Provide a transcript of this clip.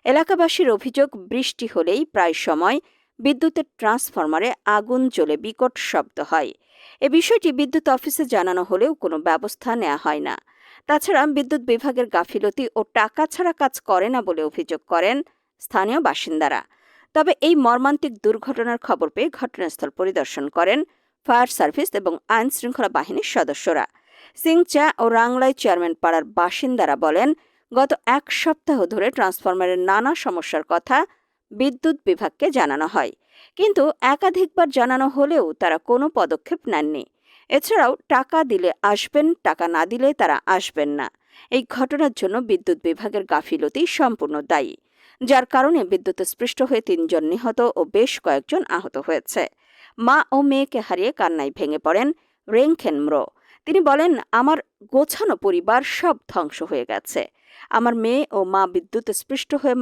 এলাকাবাসীর অভিযোগ, বৃষ্টি হলেই প্রায় সময় বিদ্যুতের ট্রান্সফরমারে আগুন জ্বলে বিকট শব্দ হয়। এ বিষয়টি বিদ্যুৎ অফিসে জানানো হলেও কোনো ব্যবস্থা নেওয়া হয় না। তাছাড়া বিদ্যুৎ বিভাগের গাফিলতি ও টাকা ছাড়া কাজ করে না বলে অভিযোগ করেন স্থানীয় বাসিন্দারা। তবে এই মর্মান্তিক দুর্ঘটনার খবর পেয়ে ঘটনাস্থল পরিদর্শন করেন ফায়ার সার্ভিস এবং আইন শৃঙ্খলা বাহিনীর সদস্যরা। সিংচা ও রাংলাই চেয়ারম্যান পাড়ার বাসিন্দারা বলেন, গত 1 সপ্তাহ ধরে ট্রান্সফরমারের নানা সমস্যার কথা বিদ্যুৎ বিভাগকে জানানো হয়, কিন্তু একাধিকবার জানানো হলেও তারা কোনো পদক্ষেপ নেননি। এছাড়াও টাকা দিলে আসবেন, টাকা না দিলে তারা আসবেন না। এই ঘটনার জন্য বিদ্যুৎ বিভাগের গাফিলতি সম্পূর্ণ দায়ী, যার কারণে বিদ্যুৎস্পৃষ্ট হয়ে 3 জন নিহত ও বেশ কয়েকজন আহত হয়েছে। মা ও মেয়েকে হারিয়ে কান্নায় ভেঙে পড়েন রেংখেন ম্রো। তিনি বলেন, আমার গোছানো পরিবার সব ধ্বংস হয়ে গেছে। আমার মেয়ে ও মা বিদ্যুৎস্পৃষ্ট হয়ে